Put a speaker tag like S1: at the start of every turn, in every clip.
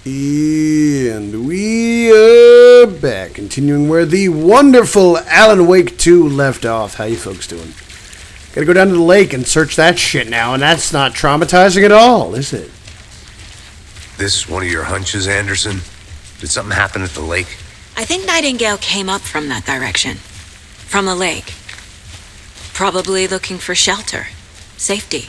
S1: And we are back, continuing where the wonderful Alan Wake 2 left off. How you folks doing? Gotta go down to the lake and search that shit now, and that's not traumatizing at all, is it?
S2: This one of your hunches, Anderson? Did something happen at the lake?
S3: I think Nightingale came up from that direction. From the lake. Probably looking for shelter. Safety.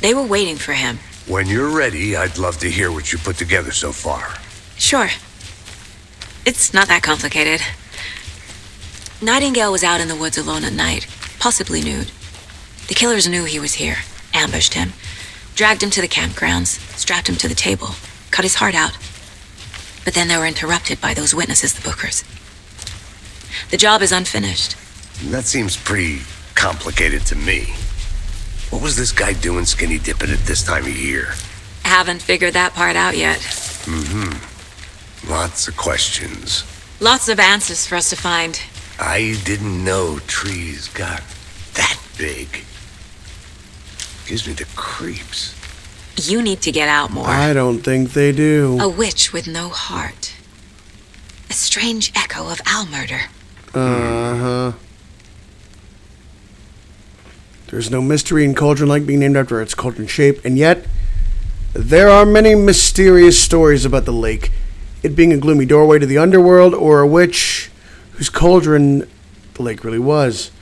S3: They were waiting for him.
S2: When you're ready, I'd love to hear what you put together so far.
S3: Sure. It's not that complicated. Nightingale was out in the woods alone at night, possibly nude. The killers knew he was here, ambushed him, dragged him to the campgrounds, strapped him to the table, cut his heart out. But then they were interrupted by those witnesses, the Bookers. The job is unfinished.
S2: That seems pretty complicated to me. What was this guy doing skinny dipping at this time of year?
S3: Haven't figured that part out yet.
S2: Lots of questions.
S3: Lots of answers for us to find.
S2: I didn't know trees got that big. Gives me the creeps.
S3: You need to get out more.
S1: I don't think they do.
S3: A witch with no heart. A strange echo of owl murder.
S1: Uh-huh. There's no mystery in Cauldron Lake being named after its cauldron shape, and yet there are many mysterious stories about the lake. It being a gloomy doorway to the underworld, or a witch whose cauldron the lake really was.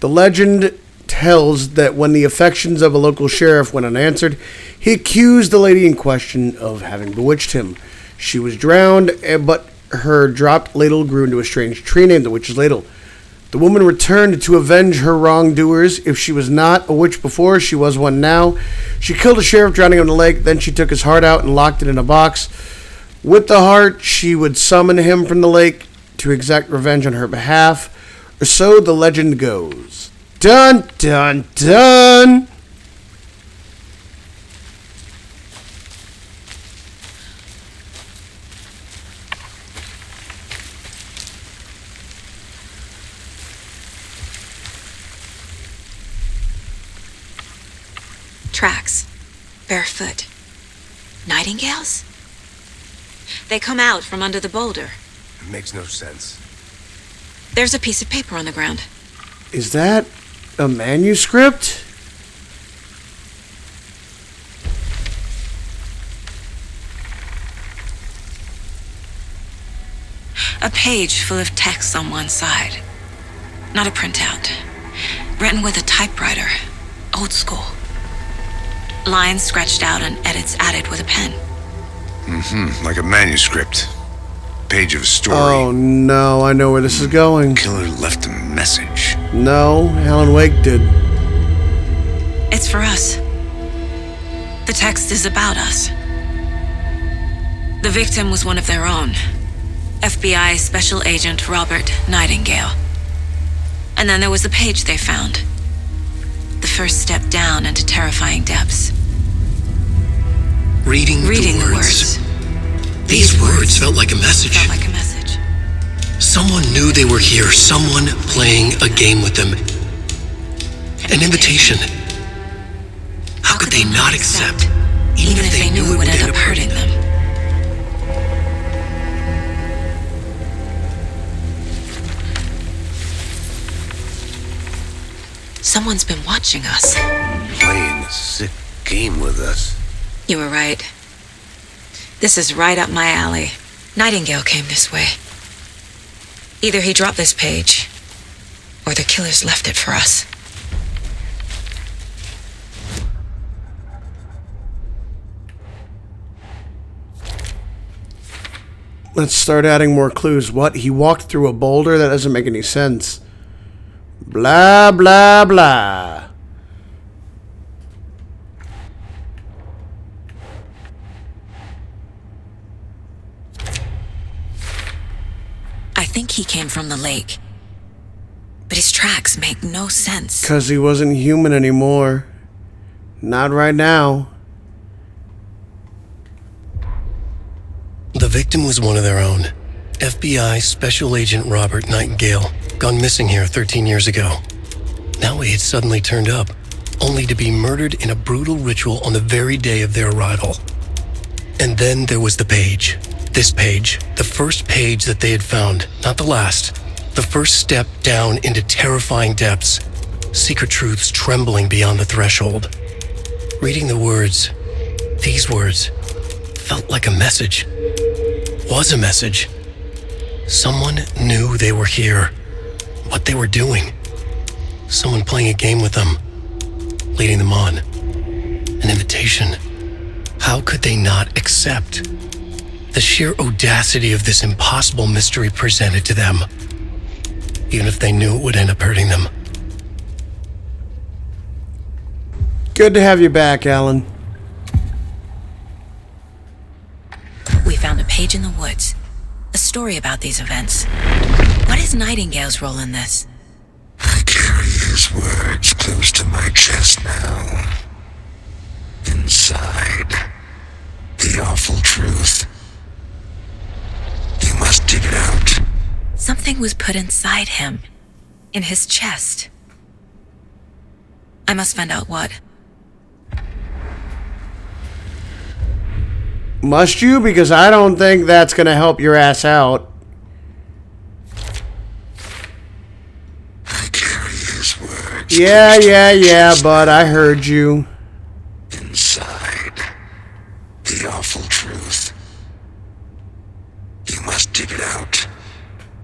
S1: The legend tells that when the affections of a local sheriff went unanswered, he accused the lady in question of having bewitched him. She was drowned, but her dropped ladle grew into a strange tree named the Witch's Ladle. The woman returned to avenge her wrongdoers. If she was not a witch before, she was one now. She killed a sheriff drowning him in the lake. Then she took his heart out and locked it in a box. With the heart, she would summon him from the lake to exact revenge on her behalf. Or so the legend goes. Dun, dun, dun!
S3: Tracks. Barefoot. Nightingales? They come out from under the boulder.
S2: It makes no sense.
S3: There's a piece of paper on the ground.
S1: Is that a manuscript?
S3: A page full of text on one side. Not a printout. Written with a typewriter. Old school. Lines scratched out and edits added with a pen.
S2: Like a manuscript. Page of a story.
S1: Oh no, I know where this is going.
S2: Killer left a message.
S1: No, Alan Wake did.
S3: It's for us. The text is about us. The victim was one of their own. FBI Special Agent Robert Nightingale. And then there was the page they found. The first step down into terrifying depths.
S4: Reading the words. These words felt like a message. Someone knew they were here. Someone playing a game with them. An invitation. How could they not accept, even if they knew it would end up hurting them?
S3: Someone's been watching us.
S2: Playing a sick game with us.
S3: You were right. This is right up my alley. Nightingale came this way. Either he dropped this page, or the killers left it for us.
S1: Let's start adding more clues. What? He walked through a boulder? That doesn't make any sense. Blah, blah, blah.
S3: I think he came from the lake. But his tracks make no sense.
S1: 'Cause he wasn't human anymore. Not right now.
S4: The victim was one of their own. FBI Special Agent Robert Nightingale, gone missing here 13 years ago. Now he had suddenly turned up, only to be murdered in a brutal ritual on the very day of their arrival. And then there was the page. This page, the first page that they had found, not the last. The first step down into terrifying depths. Secret truths trembling beyond the threshold. Reading the words, these words, felt like a message. Was a message. Someone knew they were here. What they were doing. Someone playing a game with them. Leading them on. An invitation. How could they not accept? The sheer audacity of this impossible mystery presented to them. Even if they knew it would end up hurting them.
S1: Good to have you back, Alan.
S3: We found a page in the woods. A story about these events. What is Nightingale's role in this?
S2: I carry his words close to my chest now. Inside, the awful truth. You must dig it out.
S3: Something was put inside him. In his chest. I must find out what.
S1: Must you? Because I don't think that's going to help your ass out.
S2: I carry his words.
S1: Yeah, bud, I heard you.
S2: Inside, the awful truth. You must dig it out.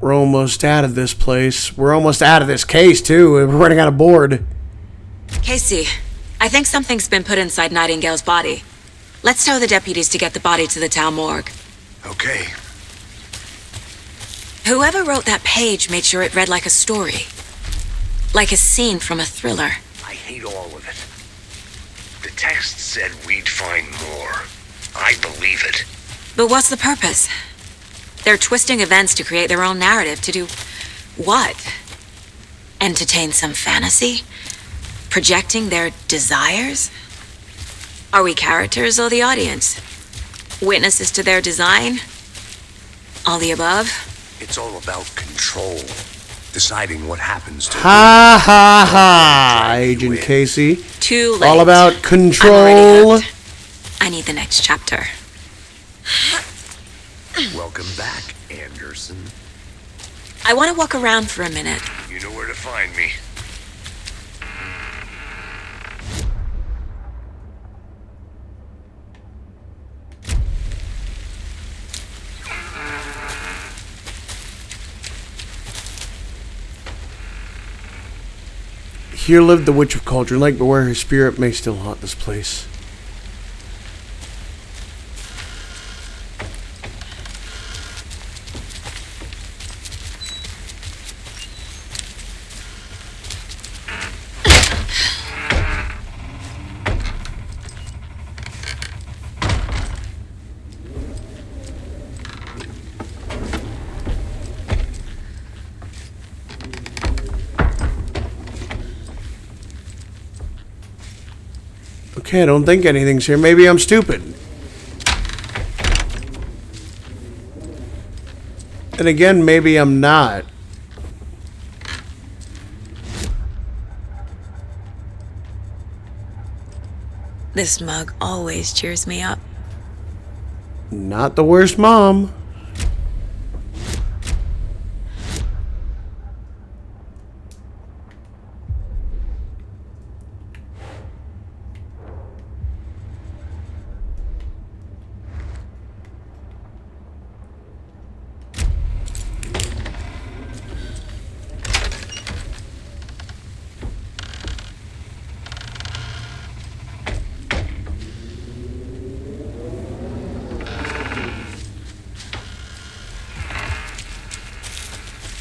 S1: We're almost out of this place. We're almost out of this case, too. We're running out of board.
S3: Casey, I think something's been put inside Nightingale's body. Let's tell the deputies to get the body to the town morgue.
S2: Okay.
S3: Whoever wrote that page made sure it read like a story. Like a scene from a thriller.
S2: I hate all of it. The text said we'd find more. I believe it.
S3: But what's the purpose? They're twisting events to create their own narrative. To do what? Entertain some fantasy? Projecting their desires? Are we characters or the audience? Witnesses to their design? All the above?
S2: It's all about control. Deciding what happens to
S1: Ha ha ha, Agent Casey.
S3: Too late.
S1: All about
S3: I'm
S1: control.
S3: already hooked. I need the next chapter.
S2: Welcome back, Anderson.
S3: I want to walk around for a minute.
S2: You know where to find me.
S1: Here lived the Witch of Cauldron Lake, but where her spirit may still haunt this place. Okay, I don't think anything's here. Maybe I'm stupid. And again, maybe I'm not.
S3: This mug always cheers me up.
S1: Not the worst mom.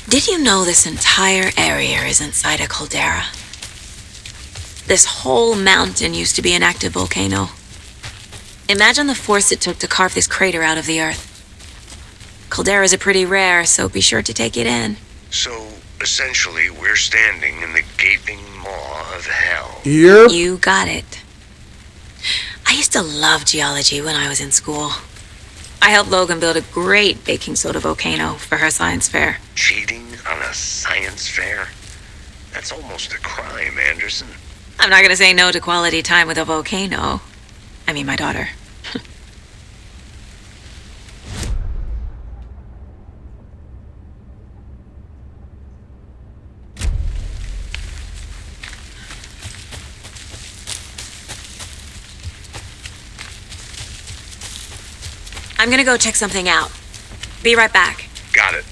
S3: Did you know this entire area is inside a caldera? This whole mountain used to be an active volcano. Imagine the force it took to carve this crater out of the earth. Calderas are pretty rare, so be sure to take it in.
S2: So, essentially, we're standing in the gaping maw of hell.
S1: Yep.
S3: You got it. I used to love geology when I was in school. I helped Logan build a great baking soda volcano for her science fair.
S2: Cheating on a science fair? That's almost a crime, Anderson.
S3: I'm not gonna say no to quality time with a volcano. I mean, my daughter. I'm gonna go check something out. Be right back.
S2: Got it.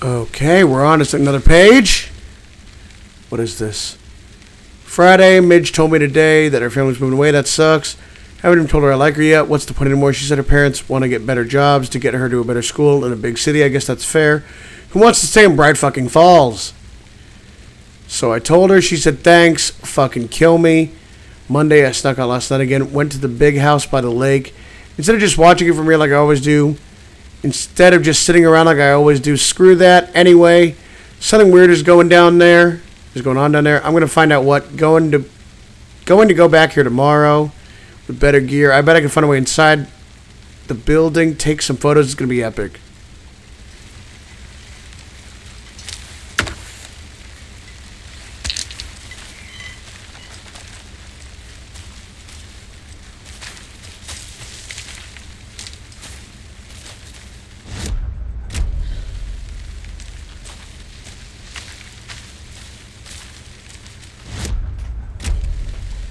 S1: Okay, we're on to another page. What is this? Friday, Midge told me today that her family's moving away. That sucks. Haven't even told her I like her yet. What's the point anymore? She said her parents want to get better jobs to get her to a better school in a big city. I guess that's fair. Who wants to stay in Bright fucking Falls? So I told her. She said thanks. Fucking kill me. Monday, I snuck out last night again. Went to the big house by the lake. Instead of just watching it from here like I always do, instead of just sitting around like I always do, screw that. Anyway, something weird is going on down there. I'm going to find out what. Going to go back here tomorrow with better gear. I bet I can find a way inside the building, take some photos. It's going to be epic.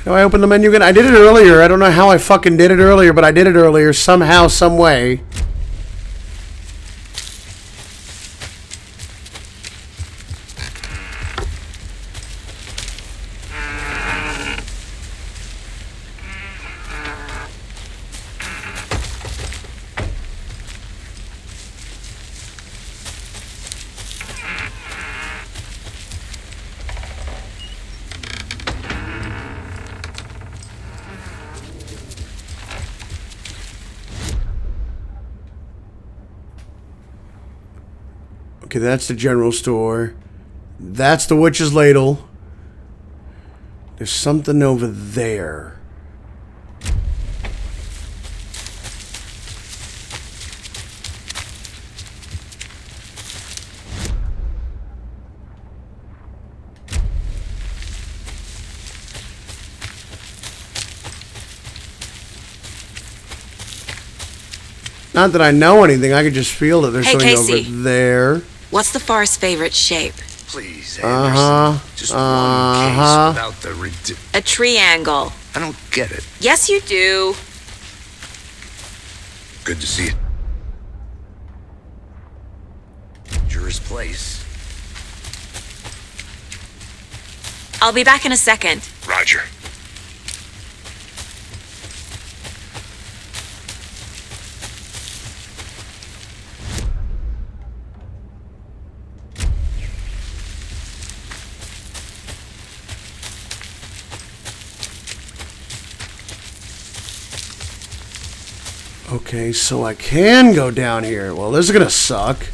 S1: How do I open the menu again? I did it earlier. I don't know how I fucking did it earlier, but I did it earlier somehow, some way. Okay, that's the general store. That's the witch's ladle. There's something over there. Not that I know anything. I could just feel that there's
S3: Hey,
S1: something
S3: Casey.
S1: over there.
S3: What's the forest's favorite shape?
S2: Please, Anderson. Just one case without the
S3: A triangle.
S2: I don't get it.
S3: Yes, you do.
S2: Good to see you. Juror's place.
S3: I'll be back in a second.
S2: Roger.
S1: Okay, so I can go down here. Well, this is gonna suck.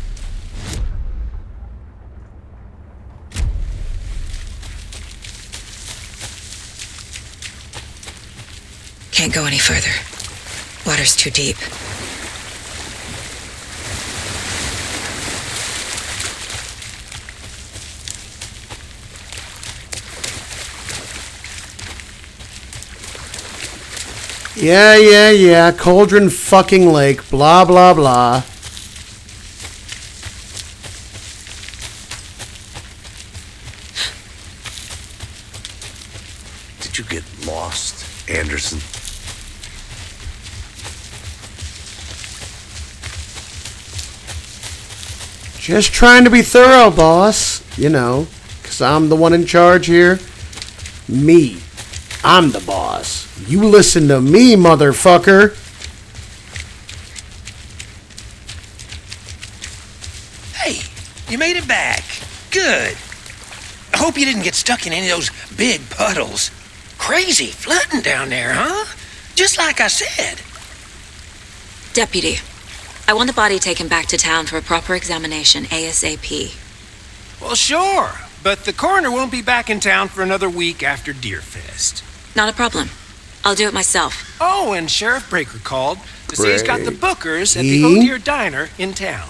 S3: Can't go any further. Water's too deep.
S1: Yeah. Cauldron fucking Lake. Blah, blah, blah.
S2: Did you get lost, Anderson?
S1: Just trying to be thorough, boss. You know, because I'm the one in charge here. Me. I'm the boss. You listen to me, motherfucker.
S5: Hey, you made it back. Good. I hope you didn't get stuck in any of those big puddles. Crazy flooding down there, huh? Just like I said.
S3: Deputy, I want the body taken back to town for a proper examination ASAP.
S5: Well, sure. But the coroner won't be back in town for another week after Deerfest.
S3: Not a problem. I'll do it myself.
S5: Oh, and Sheriff Breaker called to say he's got the bookers at the
S1: Breaky?
S5: Oh Deer Diner in town.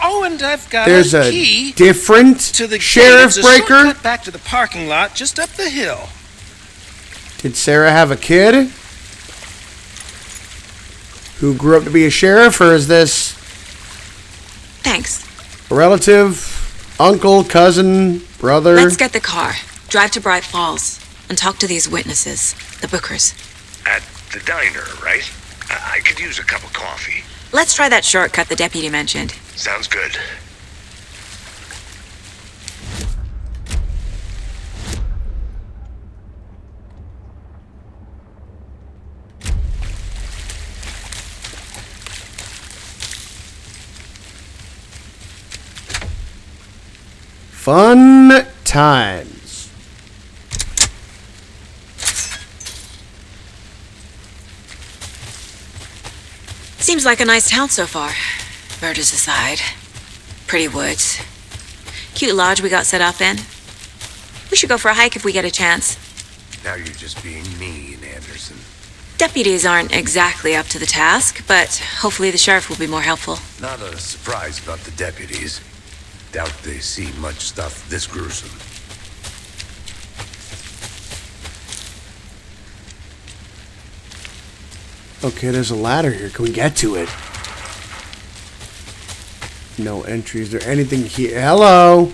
S5: Oh, and I've got
S1: There's
S5: a
S1: a
S5: key
S1: different
S5: to the
S1: Sheriff
S5: gate. It's a
S1: Breaker.
S5: shortcut back to the parking lot just up the hill.
S1: Did Sarah have a kid who grew up to be a sheriff, or is this
S3: Thanks.
S1: a relative? Uncle, cousin, brother.
S3: Let's get the car, drive to Bright Falls, and talk to these witnesses, the Bookers.
S2: At the diner, right? I could use a cup of coffee.
S3: Let's try that shortcut the deputy mentioned.
S2: Sounds good.
S1: Fun times.
S3: Seems like a nice town so far. Murders aside. Pretty woods. Cute lodge we got set up in. We should go for a hike if we get a chance.
S2: Now you're just being mean, Anderson.
S3: Deputies aren't exactly up to the task, but hopefully the sheriff will be more helpful.
S2: Not a surprise about the deputies. Doubt they see much stuff this gruesome.
S1: Okay, there's a ladder here. Can we get to it? No entry. Is there anything here? Hello?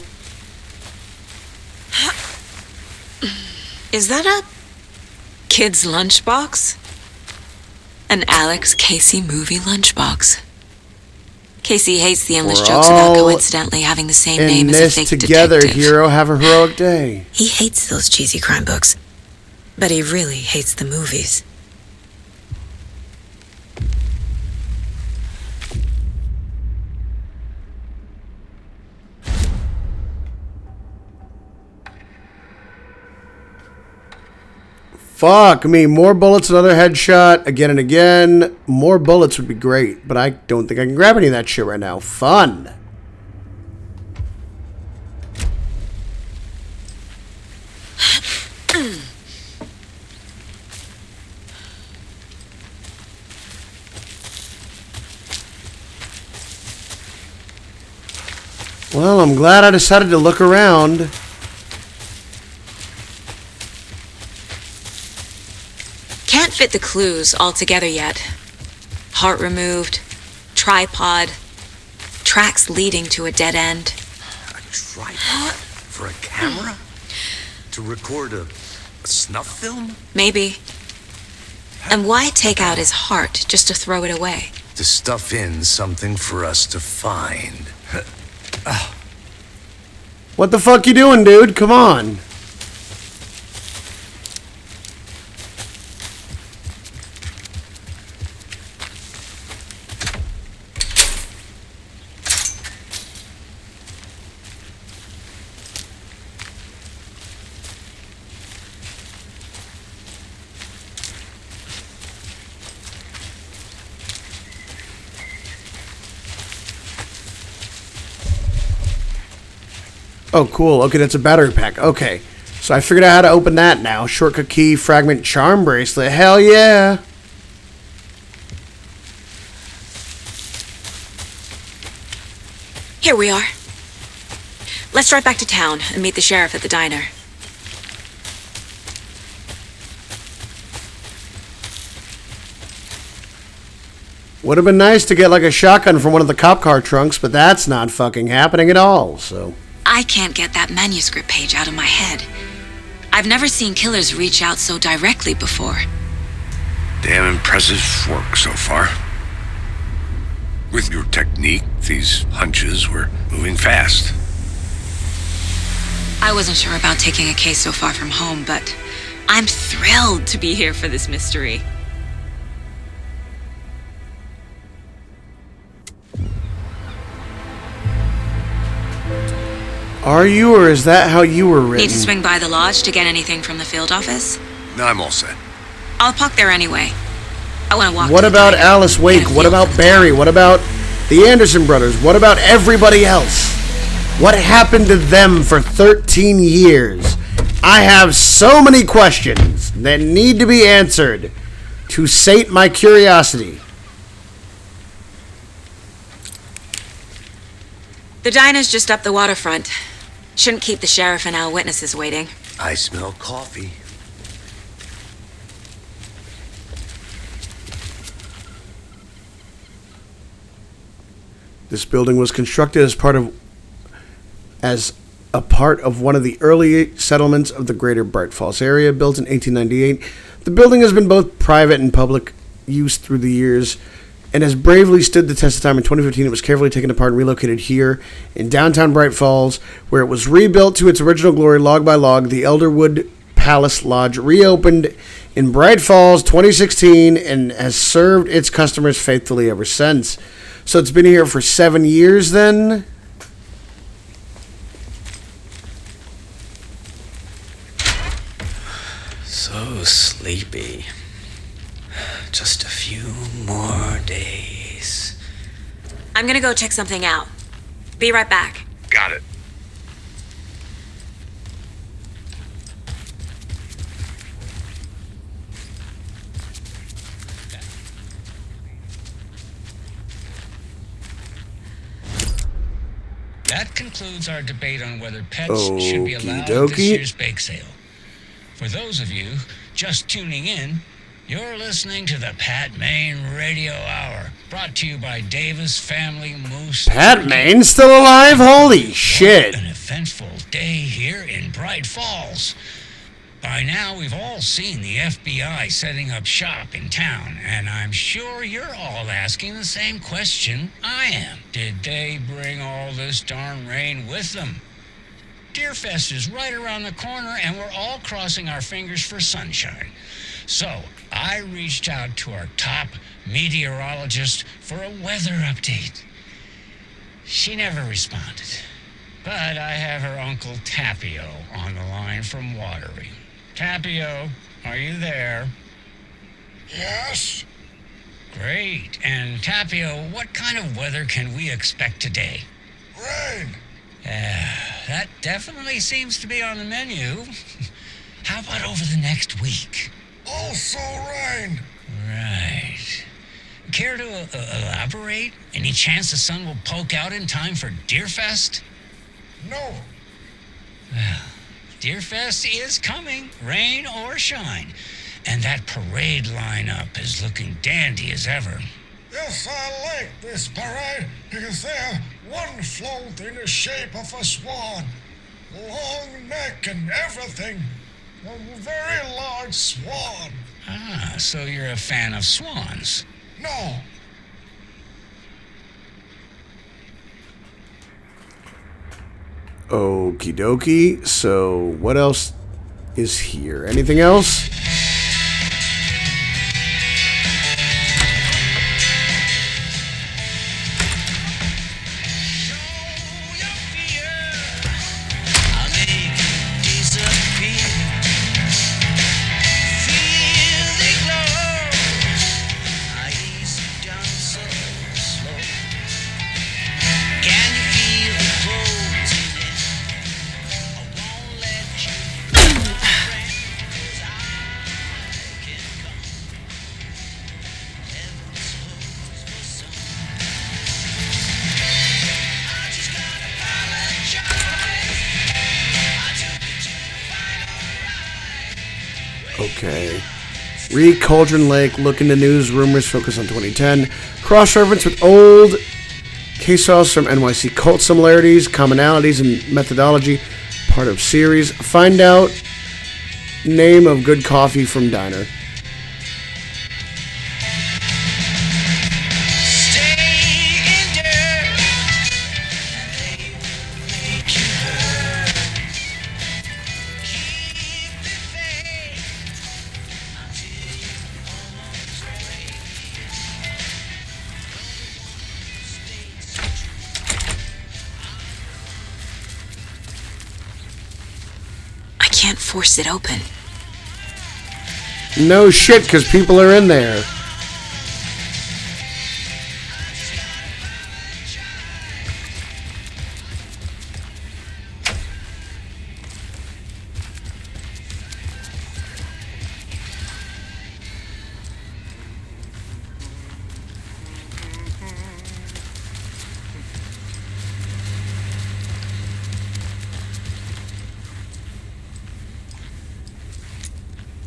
S3: Is that a kid's lunchbox? An Alex Casey movie lunchbox. Casey hates the endless
S1: We're
S3: jokes about
S1: all
S3: coincidentally having the same
S1: In
S3: name as a
S1: this
S3: fake
S1: together,
S3: detective.
S1: hero. Have a heroic day.
S3: He hates those cheesy crime books, but he really hates the movies.
S1: Fuck me. More bullets, another headshot, again and again. More bullets would be great, but I don't think I can grab any of that shit right now. Fun. Well, I'm glad I decided to look around.
S3: Can't fit the clues all together yet. Heart removed, tripod, tracks leading to a dead end.
S2: A tripod? For a camera? To record a snuff film?
S3: Maybe. And why take out his heart just to throw it away?
S2: To stuff in something for us to find.
S1: What the fuck you doing, dude? Come on. Oh, cool. Okay, that's a battery pack. Okay. So I figured out how to open that now. Shortcut key, fragment, charm bracelet. Hell yeah.
S3: Here we are. Let's drive back to town and meet the sheriff at the diner.
S1: Would have been nice to get like a shotgun from one of the cop car trunks, but that's not fucking happening at all, so.
S3: I can't get that manuscript page out of my head. I've never seen killers reach out so directly before.
S2: Damn impressive work so far. With your technique, these hunches were moving fast.
S3: I wasn't sure about taking a case so far from home, but I'm thrilled to be here for this mystery.
S1: Are you, or is that how you were written?
S3: Need to swing by the lodge to get anything from the field office?
S2: No, I'm all set.
S3: I'll park there anyway. I want to walk.
S1: What
S3: to the
S1: about
S3: diner,
S1: Alice Wake?
S3: get a
S1: What
S3: feel
S1: about
S3: for the
S1: Barry?
S3: town.
S1: What about the Anderson brothers? What about everybody else? What happened to them for 13 years? I have so many questions that need to be answered to sate my curiosity.
S3: The diner's just up the waterfront. Shouldn't keep the sheriff and our witnesses waiting.
S2: I smell coffee.
S1: This building was constructed as part of as a part of one of the early settlements of the greater Bright Falls area, built in 1898. The building has been both private and public use through the years and has bravely stood the test of time. In 2015, it was carefully taken apart and relocated here in downtown Bright Falls, where it was rebuilt to its original glory log by log. The Elderwood Palace Lodge reopened in Bright Falls 2016 and has served its customers faithfully ever since. So it's been here for 7 years then?
S5: So sleepy. Just a few more days.
S3: I'm gonna go check something out. Be right back.
S2: Got it.
S6: That concludes our debate on whether pets should be allowed at
S1: Okey-dokey.
S6: this year's bake sale. For those of you just tuning in, you're listening to the Pat Maine Radio Hour, brought to you by Davis Family Moose.
S1: Pat Maine still alive? Holy shit.
S6: An eventful day here in Bright Falls. By now, we've all seen the FBI setting up shop in town, and I'm sure you're all asking the same question I am. Did they bring all this darn rain with them? Deerfest is right around the corner, and we're all crossing our fingers for sunshine. So, I reached out to our top meteorologist for a weather update. She never responded, but I have her Uncle Tapio on the line from Watery. Tapio, are you there?
S7: Yes?
S6: Great. And Tapio, what kind of weather can we expect today?
S7: Rain.
S6: That definitely seems to be on the menu. How about over the next week?
S7: Also rain.
S6: Right. Care to elaborate? Any chance the sun will poke out in time for Deerfest?
S7: No.
S6: Well, Deerfest is coming, rain or shine. And that parade lineup is looking dandy as ever.
S7: Yes, I like this parade because they're one float in the shape of a swan. Long neck and everything. A very large swan.
S6: Ah, so you're a fan of swans.
S7: No.
S1: Okie dokie. So, what else is here? Anything else? Okay. Read Cauldron Lake, look into news, rumors, focus on 2010. Cross-reference with old case files from NYC cult similarities, commonalities, and methodology. Part of series. Find out name of good coffee from diner.
S3: Can't force it open.
S1: No shit, because people are in there.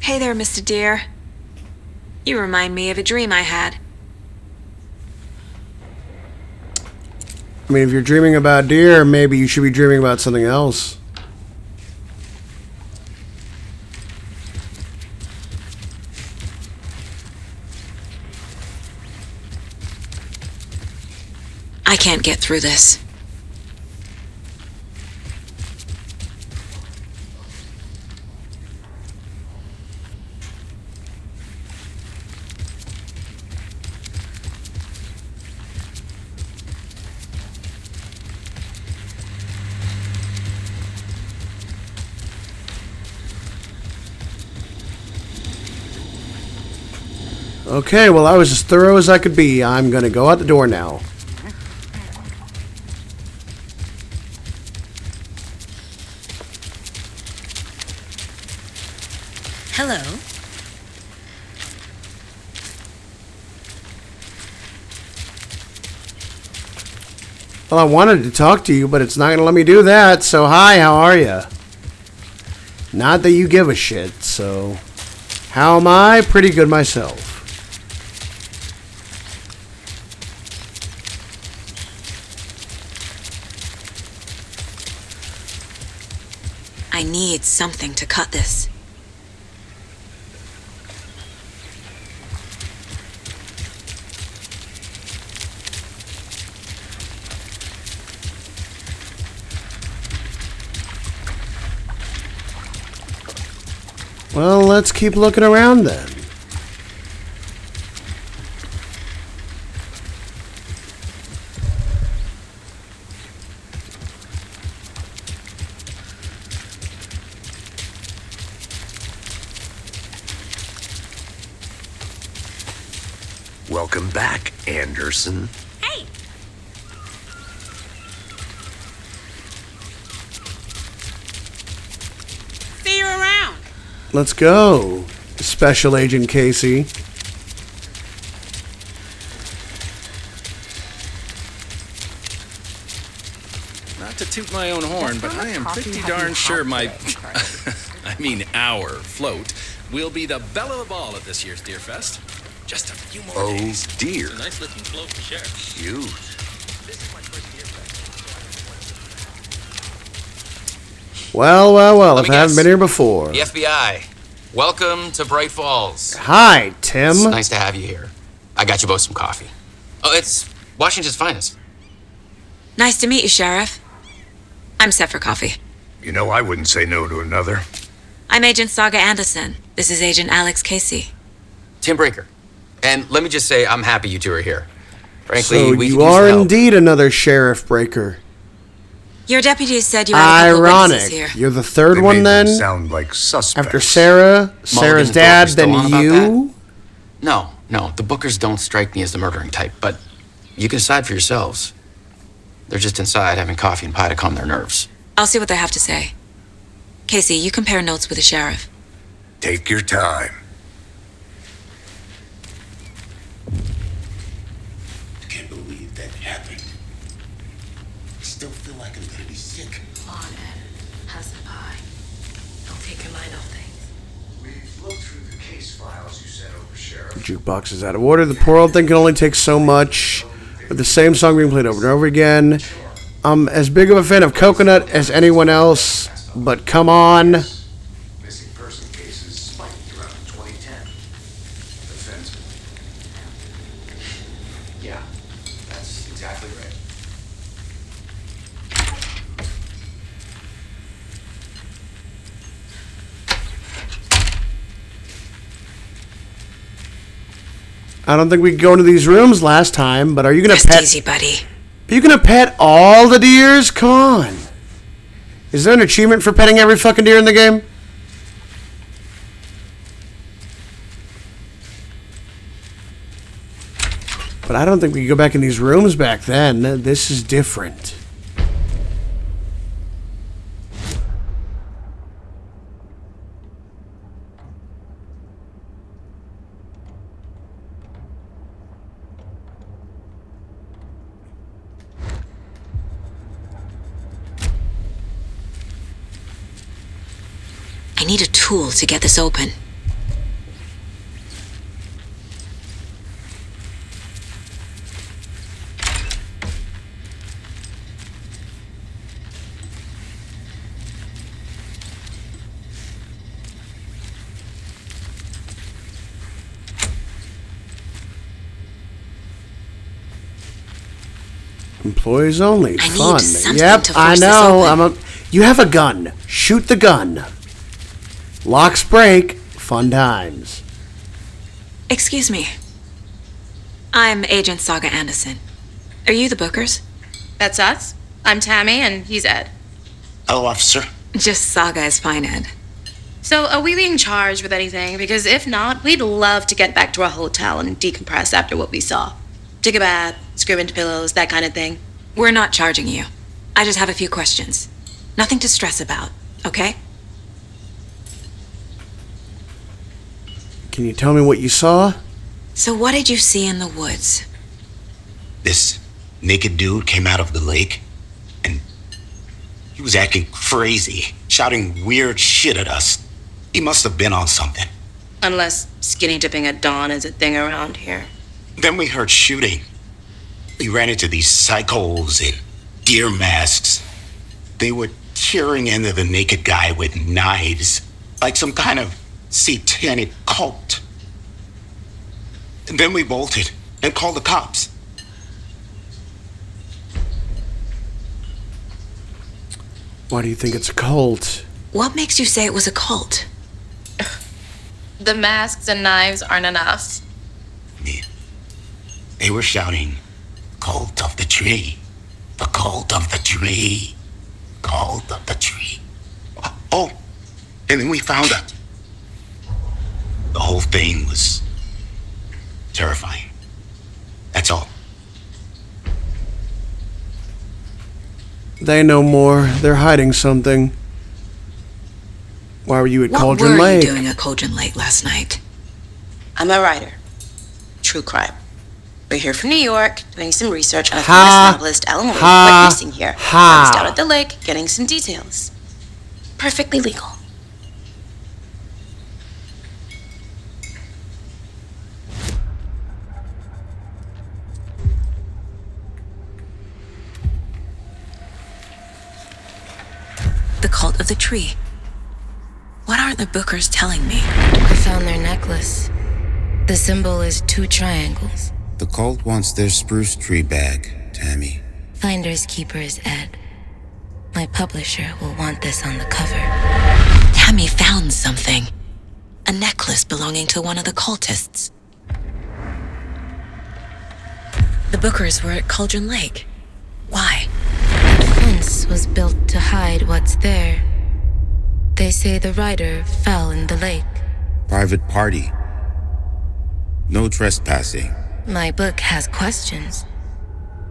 S3: Hey there, Mr. Deer. You remind me of a dream I had.
S1: I mean, if you're dreaming about deer, maybe you should be dreaming about something else.
S3: I can't get through this.
S1: Okay, well, I was as thorough as I could be. I'm gonna go out the door now.
S3: Hello.
S1: Well, I wanted to talk to you, but it's not gonna let me do that. So, hi, how are you? Not that you give a shit, so... How am I? Pretty good myself.
S3: I need something to cut this.
S1: Well, let's keep looking around then.
S2: Welcome back, Anderson.
S3: Hey! See you around.
S1: Let's go, Special Agent Casey.
S8: Not to toot my own horn, but I am pretty darn sure my, our float will be the belle of the ball at this year's Deer Fest. Just a few more days.
S2: Oh, dear.
S8: It's a nice looking float for sure.
S2: Huge.
S1: Well, if I haven't been here before.
S9: The FBI. Welcome to Bright Falls.
S1: Hi, Tim.
S9: It's nice to have you here. I got you both some coffee. Oh, it's Washington's finest.
S3: Nice to meet you, Sheriff. I'm set for coffee.
S2: You know, I wouldn't say no to another.
S3: I'm Agent Saga Anderson. This is Agent Alex Casey.
S9: Tim Brinker. And let me just say, I'm happy you two are here. Frankly,
S1: So
S9: we
S1: you
S9: could use
S1: are
S9: the help.
S1: indeed another Sheriff Breaker.
S3: Your deputies said you had a couple
S1: Ironic.
S3: witnesses here.
S1: You're the third
S2: They
S1: one
S2: made them
S1: then?
S2: sound like suspects.
S1: After Sarah, Sarah's
S9: Mulligan
S1: dad,
S9: Booker's still on
S1: then
S9: about
S1: you?
S9: No, the Bookers don't strike me as the murdering type, but you can decide for yourselves. They're just inside having coffee and pie to calm their nerves.
S3: I'll see what they have to say. Casey, you compare notes with the sheriff.
S2: Take your time.
S10: Can't believe that happened. I still feel like I'm gonna be sick.
S3: On Ed. Have some pie. Don't take your mind off things.
S10: We've looked through the case files you sent over, Sheriff.
S1: Jukebox is out of order. The poor old thing can only take so much. With the same song being played over and over again. I'm as big of a fan of Coconut as anyone else, but come on.
S10: Missing person cases spiked around 2010. Offensive. Yeah, that's exactly right.
S1: I don't think we could go into these rooms last time, but are you gonna
S3: Rest
S1: pet?
S3: easy, buddy.
S1: Are you gonna pet all the deers? Come on. Is there an achievement for petting every fucking deer in the game? But I don't think we could go back in these rooms back then. This is different.
S3: I need a tool to get this open.
S1: Employees only.
S3: I need
S1: Fun.
S3: something
S1: Yep,
S3: to
S1: I
S3: force this
S1: know.
S3: open.
S1: You have a gun. Shoot the gun. Locks break. Fun times.
S3: Excuse me. I'm Agent Saga Anderson. Are you the Bookers?
S11: That's us. I'm Tammy, and he's Ed.
S10: Hello, officer.
S3: Just Saga is fine, Ed.
S11: So, are we being charged with anything? Because if not, we'd love to get back to our hotel and decompress after what we saw. Take a bath, scream into pillows, that kind of thing.
S3: We're not charging you. I just have a few questions. Nothing to stress about, okay?
S1: Can you tell me what you saw?
S3: So what did you see in the woods?
S10: This naked dude came out of the lake, and he was acting crazy, shouting weird shit at us. He must have been on something.
S11: Unless skinny dipping at dawn is a thing around here.
S10: Then we heard shooting. We ran into these psychos in deer masks. They were tearing into the naked guy with knives, like some kind of satanic cult. And then we bolted and called the cops.
S1: Why do you think it's a cult?
S3: What makes you say it was a cult?
S11: The masks and knives aren't enough.
S10: They were shouting, "Cult of the tree, the cult of the tree, cult of the tree." Oh, and then we found out. The whole thing was terrifying. That's all.
S1: They know more. They're hiding something. Why were you at Cauldron
S3: What were
S1: Lake?
S3: you doing at Cauldron Lake last night?
S11: I'm a writer. True crime. We're here from New York, doing some research on a
S1: Ha.
S11: famous novelist, Alan Wake,
S1: Ha.
S11: went missing here.
S1: Ha.
S11: I was down at the lake, getting some details. Perfectly legal.
S3: The cult of the tree. What aren't the Bookers telling me?
S12: I found their necklace. The symbol is 2 triangles.
S13: The cult wants their spruce tree back, Tammy.
S12: Finders keepers, Ed. My publisher will want this on the cover.
S3: Tammy found something. A necklace belonging to one of the cultists. The Bookers were at Cauldron Lake. Why?
S12: The fence was built to hide what's there. They say the writer fell in the lake.
S13: Private party. No trespassing.
S12: My book has questions.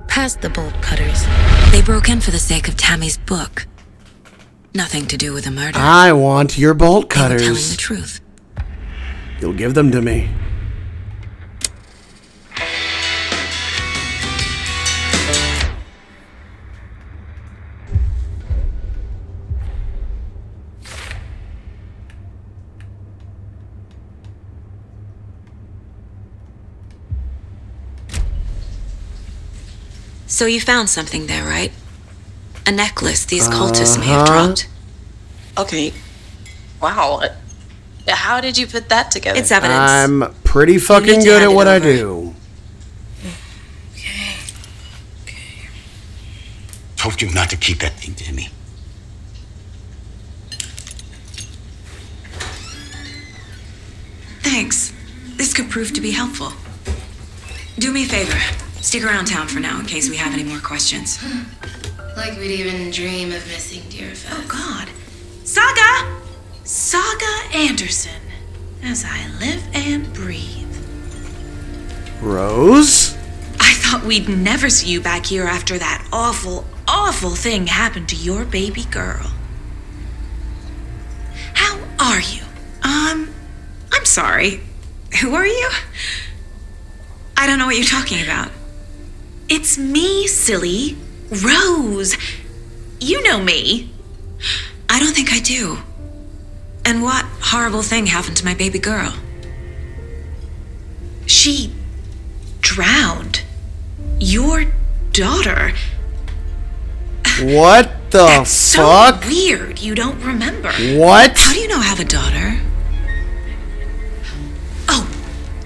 S12: Past the bolt cutters.
S3: They broke in for the sake of Tammy's book. Nothing to do with the murder.
S1: I want your bolt
S3: They were telling
S1: cutters.
S3: the truth.
S1: You'll give them to me.
S3: So you found something there, right? A necklace these cultists may have
S1: Uh-huh.
S3: dropped.
S11: Okay. Wow. How did you put that together?
S3: It's evidence.
S1: I'm pretty fucking
S3: to
S1: good
S3: hand
S1: at
S3: it
S1: what I
S3: over.
S1: do.
S10: Told you not to keep that thing, Tammy.
S3: Thanks. This could prove to be helpful. Do me a favor. Stick around town for now in case we have any more questions.
S12: Like we'd even dream of missing Deerfest.
S14: Oh, God. Saga! Saga Anderson. As I live and breathe.
S1: Rose?
S14: I thought we'd never see you back here after that awful, awful thing happened to your baby girl. How are you? I'm sorry. Who are you? I don't know what you're talking about. It's me, silly. Rose. You know me.
S3: I don't think I do. And what horrible thing happened to my baby girl?
S14: She drowned. Your daughter.
S1: What the
S14: That's
S1: fuck?
S14: so weird you don't remember.
S1: What?
S3: How do you know I have a daughter?
S14: Oh,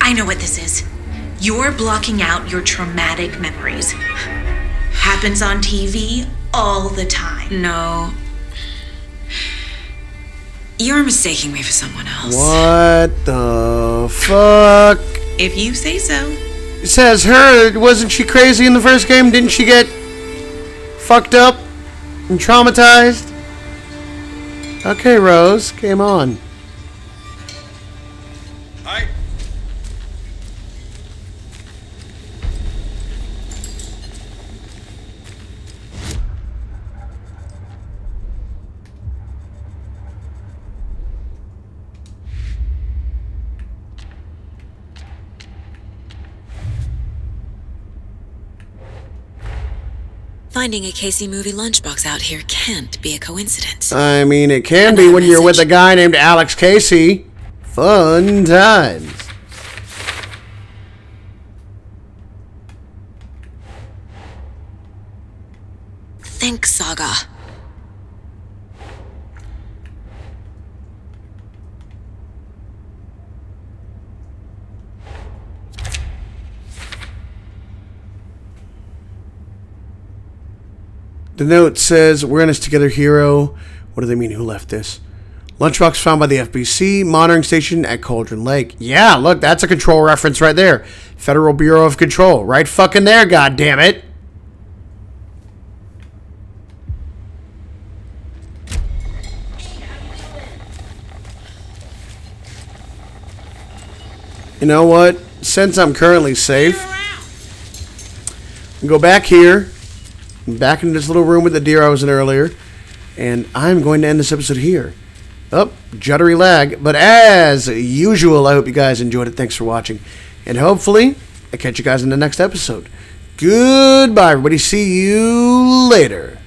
S14: I know what this is. You're blocking out your traumatic memories. Happens on TV all the time.
S3: No. You're mistaking me for someone else.
S1: What the fuck?
S14: If you say so.
S1: It says her. Wasn't she crazy in the first game? Didn't she get fucked up and traumatized? Okay, Rose, game on.
S8: Hi.
S3: Finding a Casey movie lunchbox out here can't be a coincidence.
S1: I mean, it can be when you're with a guy named Alex Casey. Fun times.
S3: Think, Saga.
S1: The note says, "We're in this together, hero." What do they mean? Who left this? Lunchbox found by the FBC monitoring station at Cauldron Lake. Yeah, look, that's a control reference right there. Federal Bureau of Control. Right fucking there, goddammit. You know what? Since I'm currently safe, go back here. Back into this little room with the deer I was in earlier, and I'm going to end this episode here. Oh, juddery lag, but as usual, I hope you guys enjoyed it. Thanks for watching, and hopefully I catch you guys in the next episode. Goodbye, everybody. See you later.